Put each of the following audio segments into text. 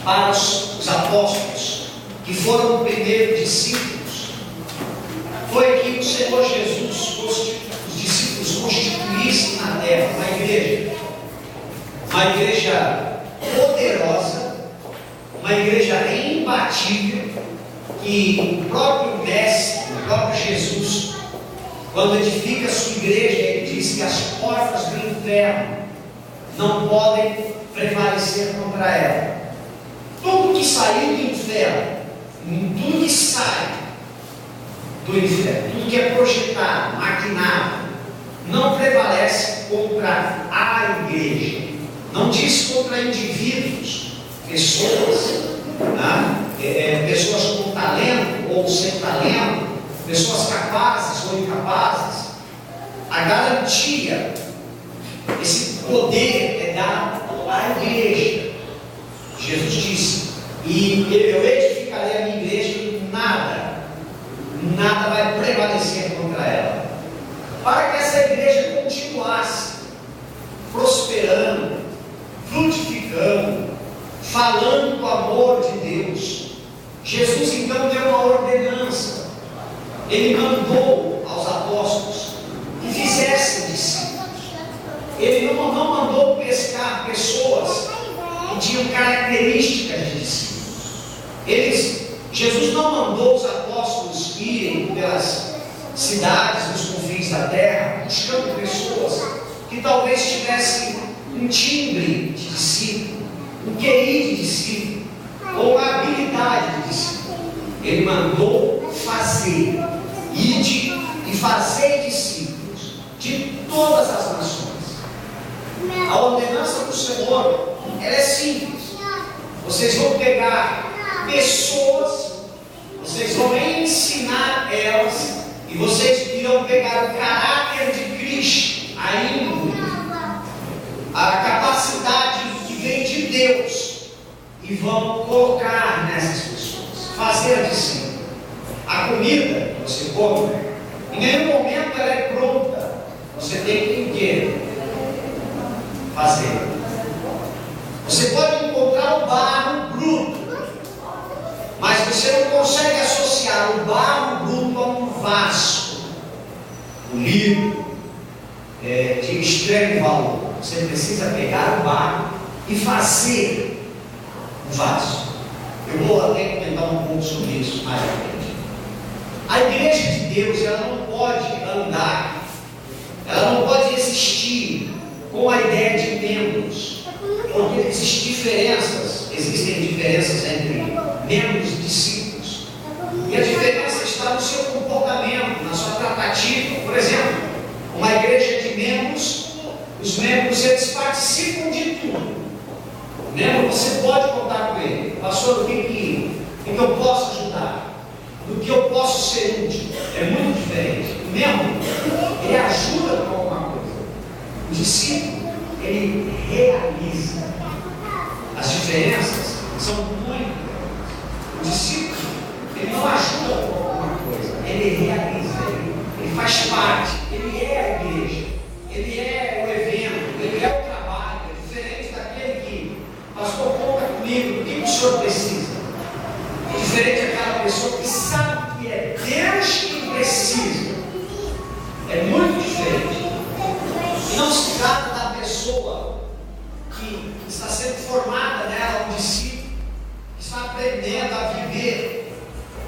para os apóstolos, que foram os primeiros discípulos, foi que o Senhor Jesus, os discípulos constituíssem na terra uma igreja poderosa, uma igreja imbatível, que o próprio Mestre, o próprio Jesus, quando edifica a sua igreja, ele diz que as portas do inferno não podem prevalecer contra ela. Tudo que saiu do inferno, tudo que sai do inferno, tudo que é projetado, maquinado, não prevalece contra a igreja. Não diz contra indivíduos, pessoas, pessoas com talento ou sem talento, pessoas capazes ou incapazes. A garantia, esse poder é dado à igreja. Jesus disse: e eu edificarei a minha igreja e nada vai prevalecer contra ela. Para que essa igreja continuasse prosperando, frutificando, falando do amor de Deus, Jesus então deu uma ordenança. Ele mandou aos apóstolos que fizessem discípulos. Ele não mandou pescar pessoas que tinham características de discípulos. Jesus não mandou os apóstolos irem pelas cidades dos confins da terra buscando pessoas que talvez tivessem um timbre de discípulo, um QI de discípulo, ou uma habilidade de discípulo. Ele mandou fazer, ide e fazer discípulos de todas as nações. A ordenança do Senhor, ela é simples. Vocês vão pegar pessoas, vocês vão ensinar elas, e vocês irão pegar o caráter de Cristo, a índole, a capacidade que vem de Deus, e vão colocar nessas pessoas, fazer discípulo. A comida que você come, em nenhum momento ela é pronta. Você tem que fazer. Você pode encontrar o barro bruto, mas você não consegue associar o barro bruto a um vaso polido, de extremo valor. Você precisa pegar o barro e fazer o vaso. Eu vou até comentar um pouco sobre isso mais à frente. A igreja de Deus, ela não pode andar, ela não pode existir com a ideia de membros, porque existem diferenças entre membros e discípulos, e a diferença está no seu comportamento, na sua tratativa. Por exemplo, uma igreja de membros, os membros eles participam de tudo. O membro, você pode contar com ele: pastor, o que eu posso ajudar? Do que eu posso ser útil? É muito diferente. O membro, ele ajuda com alguma coisa. O discípulo, ele realiza. As diferenças são muito grandes. O discípulo, ele não ajuda com alguma coisa, ele realiza, ele faz parte, ele é a igreja, ele é o evento, ele é o trabalho. É diferente daquele que, pastor, conta comigo, o que o senhor precisa? É diferente daquela pessoa que sabe que é Deus que precisa. É muito diferente. E não se trata da pessoa que está sendo formada nela, um discípulo, que está aprendendo a viver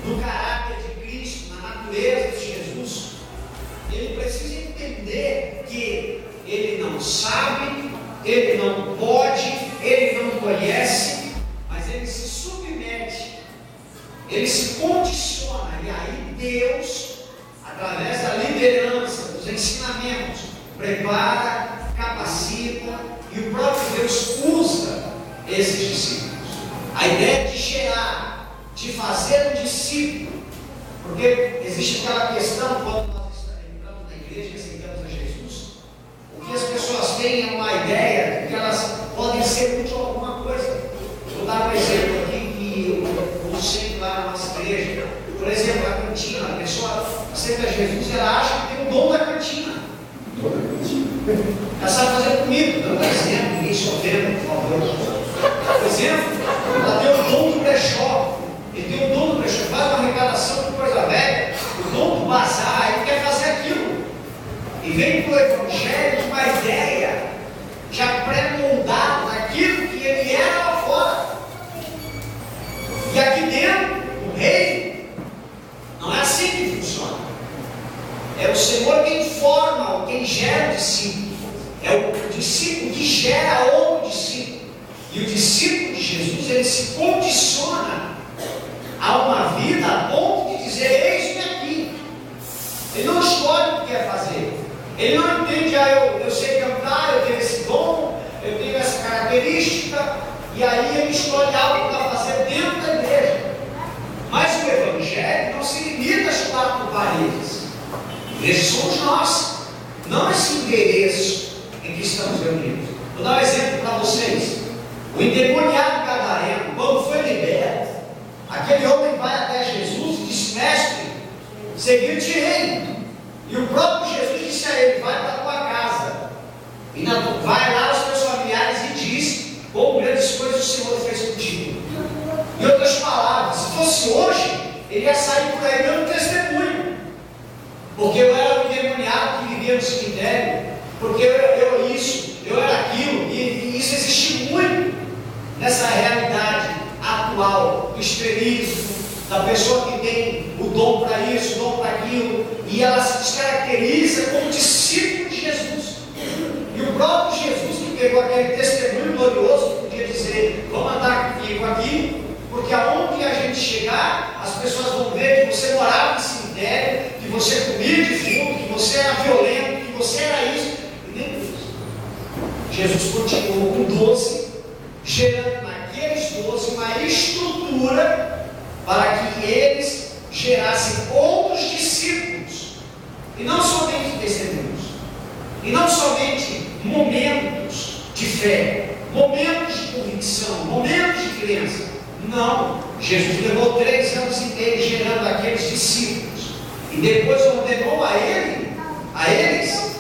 no caráter de Cristo, na natureza de Jesus. Ele precisa entender que ele não sabe, ele não pode, ele não conhece, mas ele se submete, ele se condiciona, e aí Deus, através da liderança, dos ensinamentos, prepara, capacita, e o próprio Deus usa esses discípulos. A ideia de gerar, de fazer um discípulo, porque existe aquela questão quando nós entramos na igreja e aceitamos a Jesus, o que as pessoas têm é uma ideia de que elas podem ser úteis a alguma coisa. Vou dar um exemplo aqui que eu sei lá na nossa igreja. Por exemplo, a cantina. A pessoa aceita Jesus, ela acha que tem o dom da cantina. Ela sabe fazer comida. Não dá exemplo, ninguém se ofenda, por favor. Por exemplo, ela tem gera o discípulo. É o discípulo que gera outro discípulo. E o discípulo de Jesus, ele se condiciona a uma vida a ponto de dizer: eis-me aqui. Ele não escolhe o que quer fazer. Ele não entende: eu sei cantar, eu tenho esse dom, eu tenho essa característica, e aí ele escolhe algo para fazer dentro da igreja. Mas o Evangelho não se limita às quatro paredes. Igreja somos nós, não esse endereço em que estamos reunidos. Vou dar um exemplo para vocês. O endemoniado gadareno, quando foi liberto, aquele homem vai até Jesus e diz: mestre, seguir-te-ei. E o próprio Jesus disse a ele: vai para a tua casa, e vai lá aos teus familiares e diz: quão grandes coisas o Senhor fez contigo. Em outras palavras, se fosse hoje, ele ia sair por aí dando testemunho, porque eu era um endemoniado que vivia no cemitério, porque eu isso, eu era aquilo, e isso existe muito nessa realidade atual do extremismo, da pessoa que tem o dom para isso, o dom para aquilo, e ela se descaracteriza como discípulo de Jesus. E o próprio Jesus, que pegou aquele testemunho glorioso, podia dizer: vamos andar comigo aqui, porque aonde a gente chegar, as pessoas vão ver que você morava no cemitério, que você comia defunto, que você era violento, que você era isso, e nem isso. Jesus continuou com 12, gerando naqueles 12 uma estrutura para que eles gerassem outros discípulos, e não somente testemunhos, e não somente momentos de fé, momentos de convicção, momentos de crença. Não, Jesus levou 3 anos inteiros gerando aqueles discípulos, e depois ordenou a eles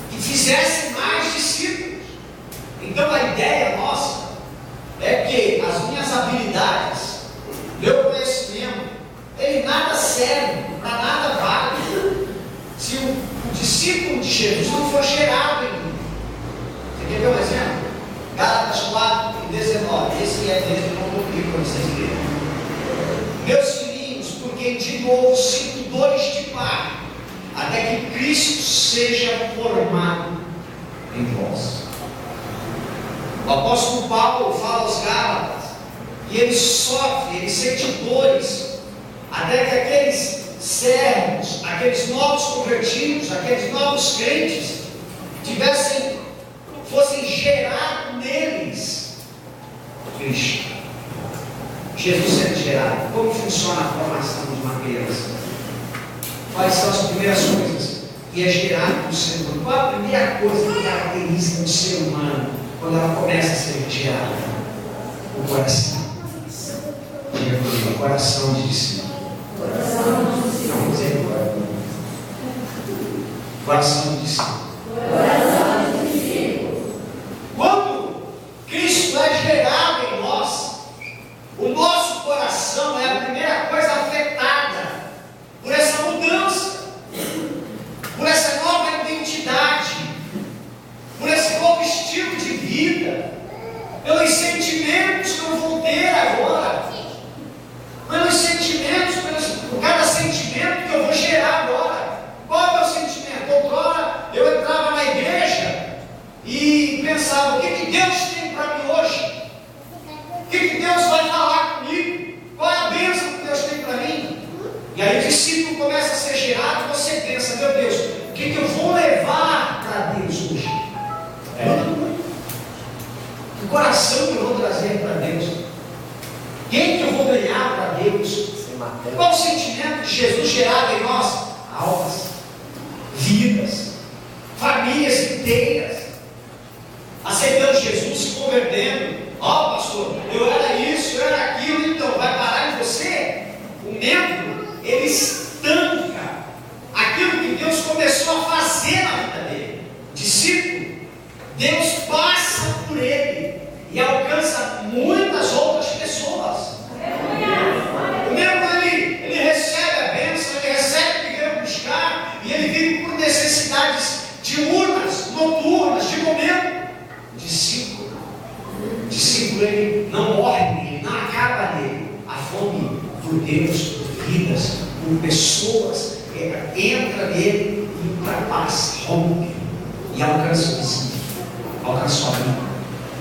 que fizessem mais discípulos. Então a ideia nossa é que as minhas habilidades, meu conhecimento, ele nada serve, para nada vale, se o discípulo de Jesus não for gerado em mim. Você quer ver um exemplo? Gálatas 4 e 19. Esse é mesmo, não vou pedir para vocês verem. Meus filhinhos, porque de novo sinto dores de parto, até que Cristo seja formado em vós. O apóstolo Paulo fala aos Gálatas, e ele sofre, ele sente dores, até que aqueles servos, aqueles novos convertidos, aqueles novos crentes, fossem gerados neles Cristo. Jesus sendo gerado. Como funciona a formação de uma criança? Quais são as primeiras coisas que é gerado no ser humano? Qual a primeira coisa que caracteriza o ser humano quando ela começa a ser gerada? O coração. Diga comigo, o coração de discípulo. Não vou dizer agora. Coração de discípulo. Quando Cristo é gerado em nós, o nosso coração é a primeira coisa afetada por essa mudança, por essa nova identidade, por esse novo estilo de vida, pelos sentimentos que eu vou ter agora, pelos sentimentos, por cada sentimento que eu vou gerar agora. Qual é o meu sentimento? Outrora eu entrava na igreja e pensava: o que Deus tem para mim hoje? O que Deus vai falar comigo? Qual é a bênção que Deus tem para mim? E aí o discípulo começa a ser gerado, e você pensa: meu Deus, o que eu vou levar para Deus hoje? Que coração que eu vou trazer para Deus? Quem que eu vou ganhar para Deus? Qual o sentimento de Jesus gerado em nós? Almas, vidas, famílias inteiras, aceitando Jesus, se convertendo. Ó, pastor, eu era isso, eu era aquilo. Então, vai parar em você? O membro, ele estanca aquilo que Deus começou a fazer na vida dele. Discípulo, Deus passa por ele e alcança muitas outras pessoas. O membro, ele recebe a bênção, ele recebe o que veio buscar, e ele vive por necessidades diurnas, noturnas, de momento. Discípulo, ele não morre nele, não acaba nele. A fome por Deus, por vidas, por pessoas, entra nele e ultrapassa. rompe e alcança o vizinho, alcança o amigo,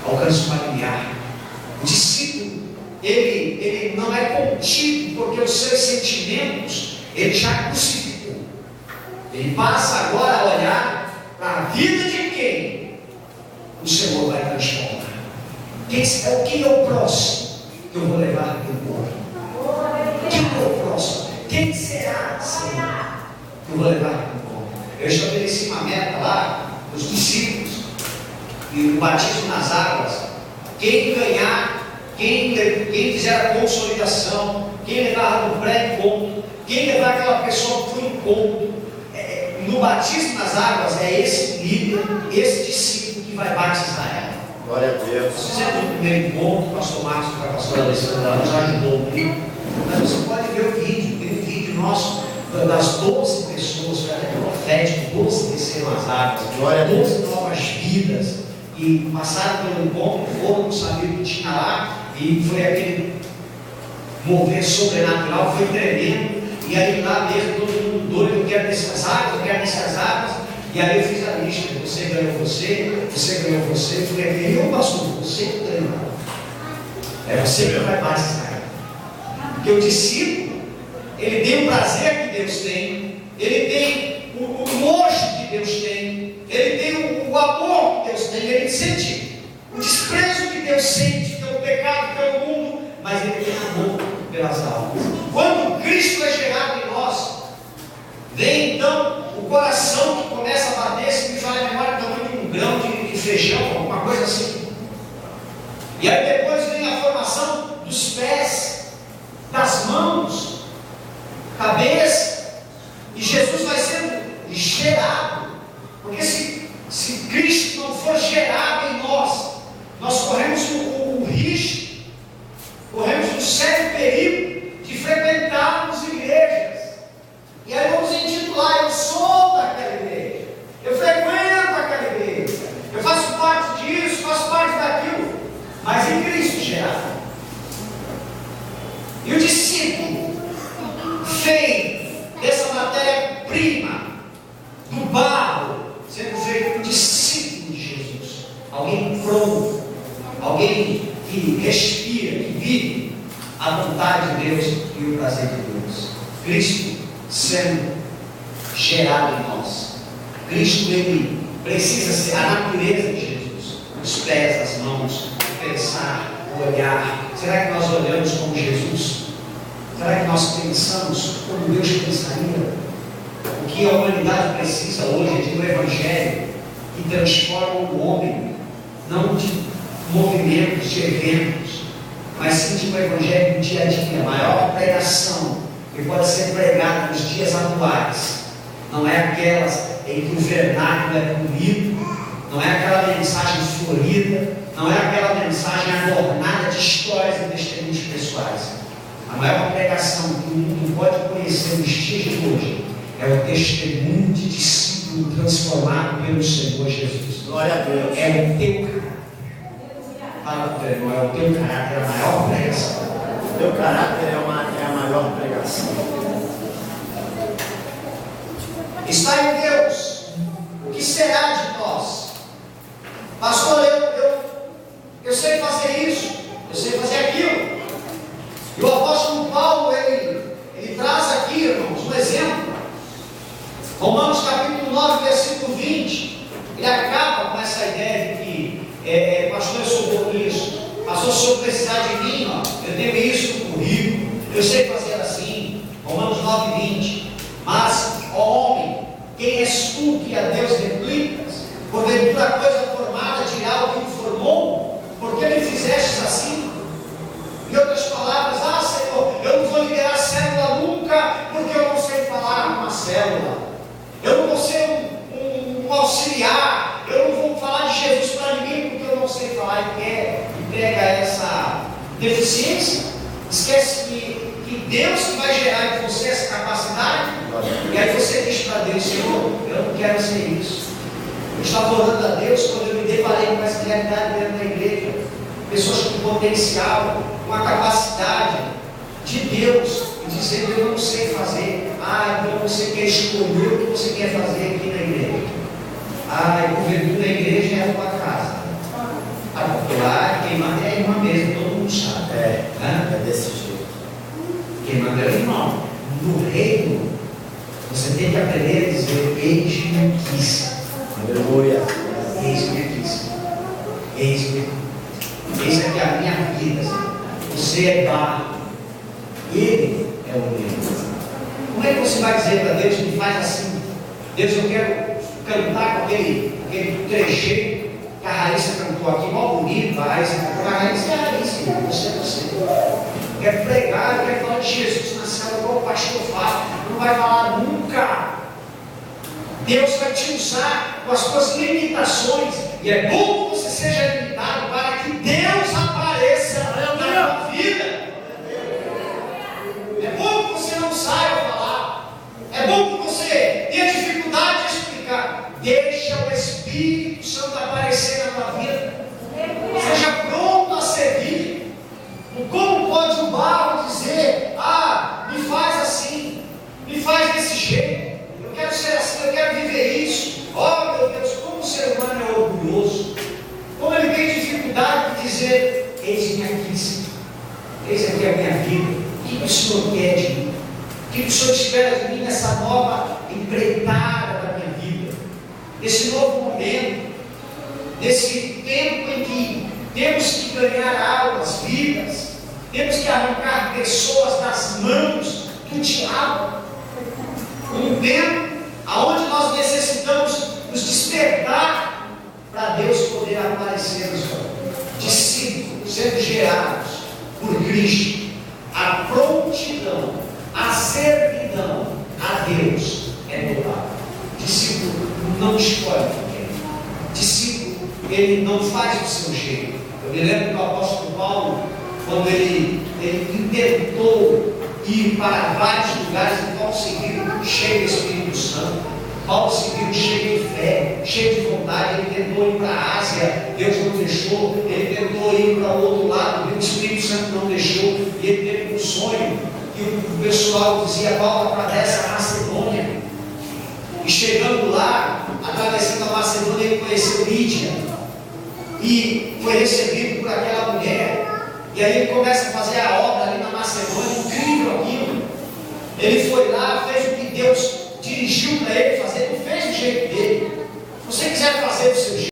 alcança o familiar. O discípulo, ele não é contido, porque os seus sentimentos ele já crucificou. Ele passa agora a olhar para a vida de quem o Senhor vai transformar. Quem é o próximo que eu vou levar para o povo? Quem é o próximo? Quem será, Senhor, que eu vou levar para o povo? Eu estabeleci uma meta lá dos discípulos e no batismo nas águas. Quem ganhar, quem fizer a consolidação, quem levar no pré-encontro, quem levar aquela pessoa para o encontro, no batismo nas águas, é esse líder, esse discípulo que vai batizar ela. Glória a Deus. Nós fizemos o primeiro encontro, o pastor Marcos e a pastora Alessandra nos ajudou muito. Mas você pode ver o vídeo, tem um vídeo nosso das 12 pessoas, foi até profético, 12 desceram as águas, 12 novas vidas, e passaram pelo encontro, foram, não sabiam o que tinha lá, e foi aquele mover sobrenatural, foi tremendo, e aí lá mesmo todo mundo doido, eu quero descer as águas, eu quero descer as águas, e aí eu fiz a lista, você ganhou você ganhou você, eu falei, e eu pastor, você que ganhou, é você que vai batizar, porque o discípulo, ele tem o prazer que Deus tem, ele tem o nojo que Deus tem, ele tem o amor que Deus tem, ele sente o desprezo que Deus sente pelo pecado, pelo mundo, mas ele tem amor pelas almas. Quando Cristo é gerado em nós, vem então o coração que começa a bater, se me fala a memória, tamanho de um grão de feijão, alguma coisa assim. E aí depois vem a formação dos pés, das mãos, cabeça, e Jesus vai sendo gerado, porque se Cristo não for gerado em nós, nós corremos o risco, corremos um sério perigo de frequentarmos igrejas, e aí vamos intitular, eu sou daquela igreja, eu frequento aquela igreja, eu faço parte disso, faço parte daquilo, mas em Cristo gerado. E o discípulo feito dessa matéria-prima, do barro, sendo feito um discípulo de Jesus, alguém pronto, alguém que respira, que vive a vontade de Deus e o prazer de Deus. Cristo sendo gerado em nós. Cristo, ele precisa ser a natureza de Jesus, os pés, as mãos, o pensar, o olhar. Será que nós olhamos como Jesus? Será que nós pensamos como Deus pensaria? O que a humanidade precisa hoje é de um evangelho que transforma o homem, não de movimentos, de eventos, mas sim de um evangelho do dia a dia, a maior pregação que pode ser pregada nos dias atuais. Não é aquelas em que o vernáculo é bonito, não é aquela mensagem florida, não é aquela mensagem adornada de histórias e testemunhos pessoais. A maior pregação que o mundo pode conhecer nos dias de hoje é o testemunho de discípulo transformado pelo Senhor Jesus. Glória a Deus. É o teu caráter. Fala para o teu irmão, é o teu caráter, a maior pregação. O teu caráter é a maior pregação. Está em Deus. O que será de nós? Pastor, eu sei fazer isso, eu sei fazer aquilo. E o apóstolo Paulo, ele traz aqui, irmãos, um exemplo. Romanos capítulo 9, versículo 20. Ele acaba com essa ideia de que, pastor, eu sou bom nisso. Pastor, se eu precisar de mim, eu tenho isso no currículo, eu sei fazer assim. Romanos 9, 20. Mas, ó homem, quem és tu que a Deus replicas? Porventura a coisa formada dirá o que o formou? Por que me fizestes assim? Em outras palavras, Senhor, eu não vou liderar a célula nunca, porque eu não sei falar numa célula. Eu não vou ser um auxiliar. Eu não vou falar de Jesus para ninguém, porque eu não sei falar. E pega essa deficiência. Esquece que Deus que vai gerar em você essa capacidade. E aí você diz para Deus, Senhor, eu não quero ser isso. Eu estava orando a Deus quando eu me deparei com essa realidade dentro da igreja. Pessoas com potencial, com a capacidade de Deus, e dizendo, eu não sei fazer. Então você quer escolher o que você quer fazer aqui na igreja. a cobertura da igreja é a tua casa. Porque lá quem manda é a irmã mesmo, todo mundo sabe. É desse jeito. Quem manda é o irmão. No reino, você tem que aprender a dizer: eis-me aqui. Aleluia. Eis-me aqui. Eis-me aqui. Eis aqui a minha vida. Você é barro. Ele é o Deus. Como é que você vai dizer para Deus: me faz assim? Deus, eu quero cantar com aquele trecheiro que a Raíssa cantou aqui, mal bonito. A Raíssa cantou. A Raíssa é a Raíssa, você é você. Eu quero pregar, eu quero falar de Jesus na cela, igual o pastor fala. Não vai falar nunca. Deus vai te usar com as suas limitações. E é bom que você seja limitado para que Deus apareça na tua vida. É bom que você não saiba falar. É bom que você tenha dificuldade de explicar. Deixa o Espírito Santo aparecer na tua vida. Seja pronto a servir. Como pode o barro dizer: me faz assim, me faz desse jeito, eu quero ser assim, eu quero viver isso. Oh meu Deus, como o ser humano é orgulhoso, como ele tem dificuldade de dizer: eis-me aqui, Senhor, eis aqui a minha vida. O que o Senhor quer de mim? O que o Senhor espera de mim nessa nova empreitada da minha vida, nesse novo momento, nesse tempo em que temos que ganhar almas, vidas, temos que arrancar pessoas das mãos do diabo. Um tempo onde nós necessitamos nos despertar para Deus poder aparecer nos discípulos sendo gerados por Cristo. A prontidão, a servidão a Deus é total. Discípulo não escolhe ninguém. Discípulo, ele não faz do seu jeito. Eu me lembro do apóstolo Paulo, quando ele tentou ir para vários lugares, e Paulo seguiu cheio do Espírito Santo. Paulo seguiu cheio de fé, cheio de vontade. Ele tentou ir para a Ásia, Deus não deixou. Ele tentou ir para o outro lado, o Espírito Santo não deixou. E ele teve um sonho que o pessoal dizia: Paulo atravessa a Macedônia. E chegando lá, atravessando a Macedônia, ele conheceu Lídia e foi recebido por aquela mulher. E aí ele começa a fazer a obra ali na Macedônia. Incrível aquilo. Ele foi lá, fez o que Deus dirigiu para ele fazer, não fez do jeito dele. Se você quiser fazer do seu